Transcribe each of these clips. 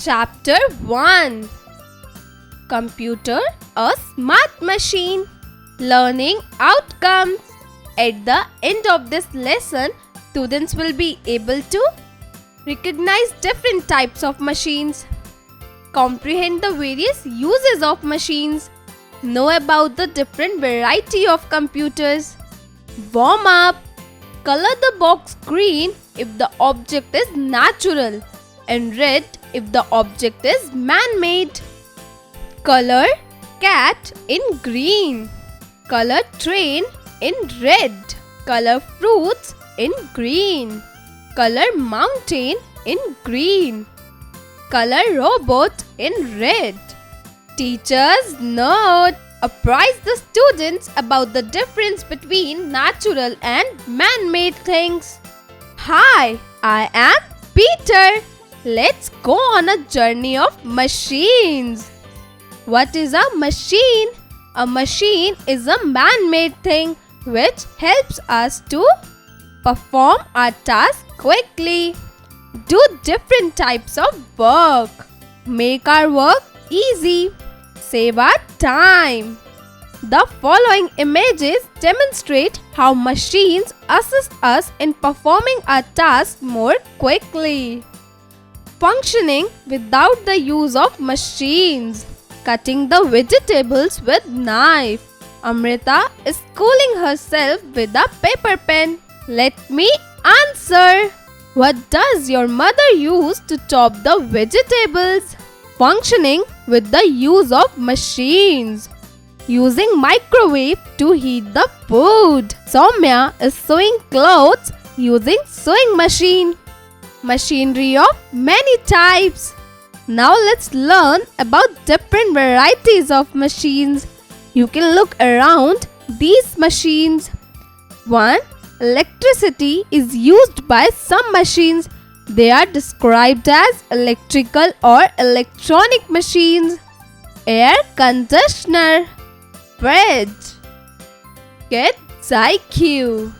Chapter 1. Computer, a smart machine. Learning outcomes. At the end of this lesson, students will be able to recognize different types of machines, comprehend the various uses of machines, know about the different variety of computers, warm up, color the box green if the object is natural and red if the object is man-made. Color cat in green. Color train in red. Color fruits in green. Color mountain in green. Color robot in red. Teachers note: apprise the students about the difference between natural and man-made things. Hi, I am Peter. Let's go on a journey of machines. What is a machine? A machine is a man-made thing which helps us to perform our task quickly, do different types of work, make our work easy, save our time. The following images demonstrate how machines assist us in performing our tasks more quickly. Functioning without the use of machines. Cutting the vegetables with knife. Amrita is schooling herself with a paper pen. Let me answer. What does your mother use to chop the vegetables? Functioning with the use of machines. Using microwave to heat the food. Soumya is sewing clothes using sewing machine. Machinery of many types. Now let's learn about different varieties of machines. You can look around these machines. 1. Electricity is used by some machines. They are described as electrical or electronic machines. Air conditioner. Fridge. Kids IQ.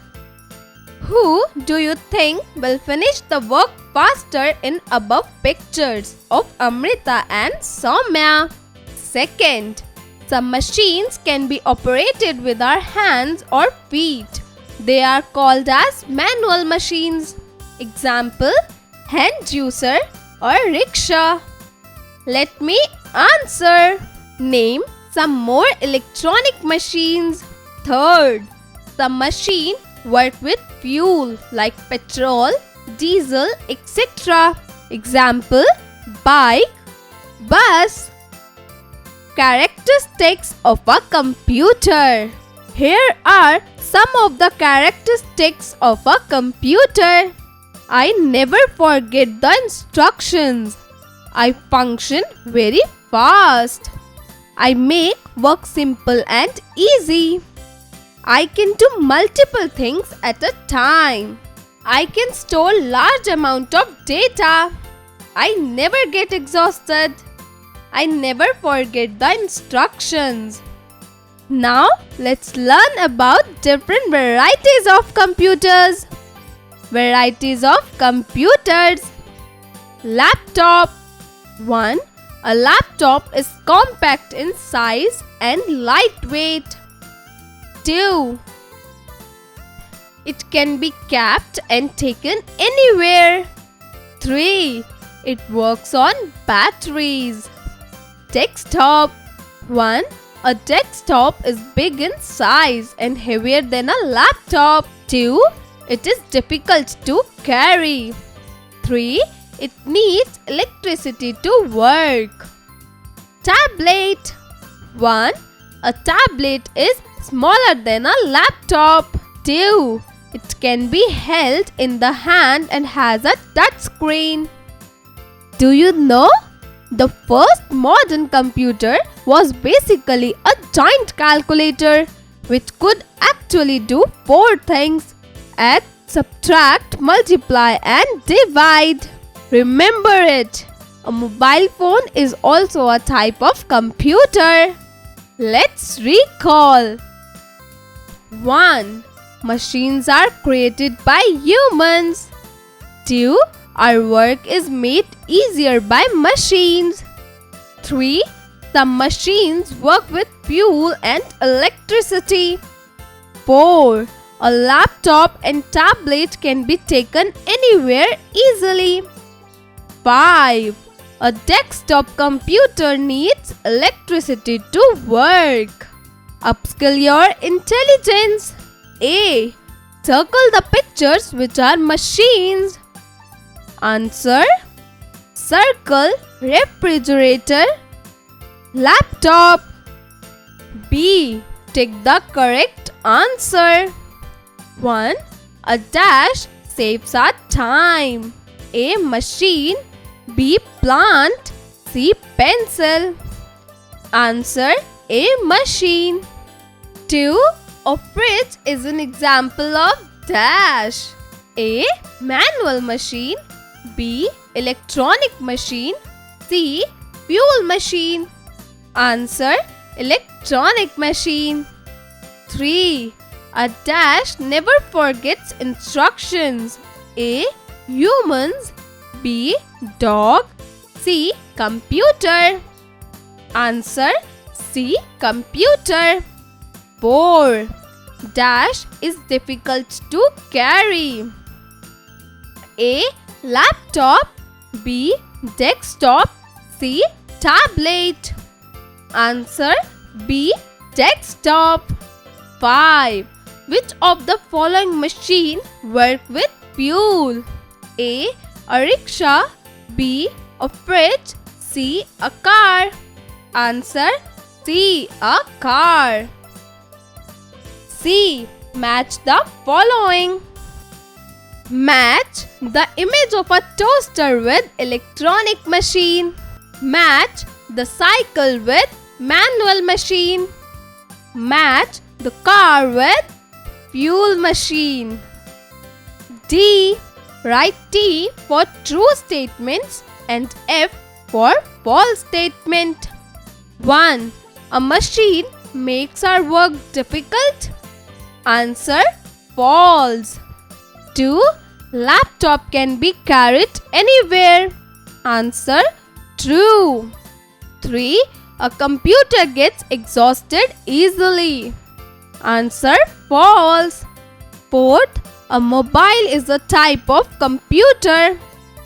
Who do you think will finish the work faster in above pictures of Amrita and Soumya? Second, some machines can be operated with our hands or feet. They are called as manual machines. Example, hand juicer or rickshaw. Let me answer. Name some more electronic machines. Third, some machine work with fuel like petrol, diesel, etc. Example, bike, bus. Characteristics of a computer. Here are some of the characteristics of a computer. I never forget the instructions. I function very fast. I make work simple and easy. I can do multiple things at a time. I can store large amount of data. I never get exhausted. I never forget the instructions. Now let's learn about different varieties of computers. Varieties of computers. Laptop. 1. A laptop is compact in size and lightweight. 2. It can be kept and taken anywhere. 3. It works on batteries. Desktop. 1. A desktop is big in size and heavier than a laptop. 2. It is difficult to carry. 3. It needs electricity to work. Tablet. 1. A tablet is smaller than a laptop. 2. It can be held in the hand and has a touch screen. Do you know? The first modern computer was basically a giant calculator which could actually do 4 things: add, subtract, multiply and divide. Remember it. A mobile phone is also a type of computer. Let's recall. 1. Machines are created by humans. 2. Our work is made easier by machines. 3. Some machines work with fuel and electricity. 4. A laptop and tablet can be taken anywhere easily. 5. A desktop computer needs electricity to work. Upskill your intelligence. A. Circle the pictures which are machines. Answer: circle refrigerator, laptop. B. Take the correct answer. 1. A dash saves our time. A. Machine. B. Plant. C. Pencil. Answer: A. Machine. 2. A fridge is an example of dash. A. Manual machine. B. Electronic machine. C. Fuel machine. Answer: electronic machine. 3. A dash never forgets instructions. A. Humans. B. Dog. C. Computer. Answer: C. Computer. 4. Dash is difficult to carry. A. Laptop. B. Desktop. C. Tablet. Answer: B. Desktop. 5. Which of the following machine work with fuel? A. A rickshaw. B. A fridge. C. A car. Answer: C. A car. C. Match the following. Match the image of a toaster with electronic machine. Match the cycle with manual machine. Match the car with fuel machine. D. Write T for true statements and F for false statement. 1. A machine makes our work difficult. Answer: false. 2. Laptop can be carried anywhere. Answer: true. 3. A computer gets exhausted easily. Answer: false. 4th. A mobile is a type of computer.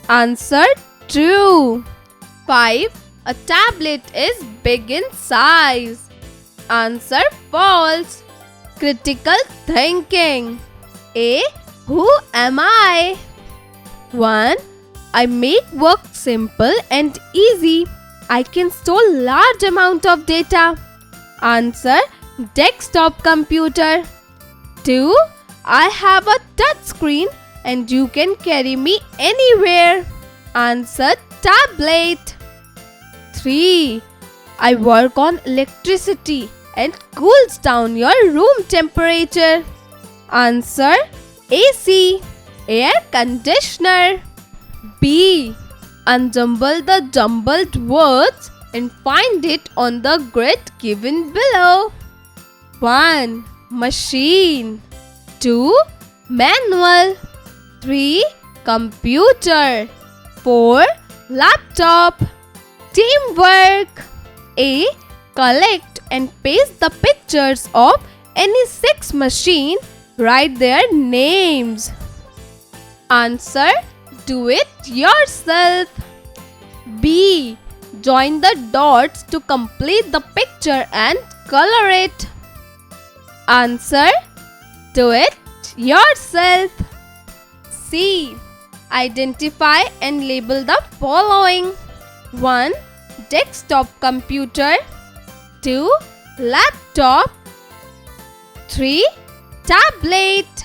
Answer: true. 5. A tablet is big in size. Answer: false. Critical thinking. A. Who am I? 1. I make work simple and easy. I can store large amount of data. Answer: desktop computer. 2. I have a touch screen and you can carry me anywhere. Answer: tablet. 3. I work on electricity and cools down your room temperature. Answer: AC, air conditioner. B. Unjumble the jumbled words and find it on the grid given below. 1. Machine. 2. Manual. 3. Computer. 4. Laptop. Teamwork. A. Collect and paste the pictures of any 6 machines. Write their names. Answer: do it yourself. B. Join the dots to complete the picture and color it. Answer: do it yourself. C. Identify and label the following. 1. Desktop computer. 2. Laptop. 3. Tablet.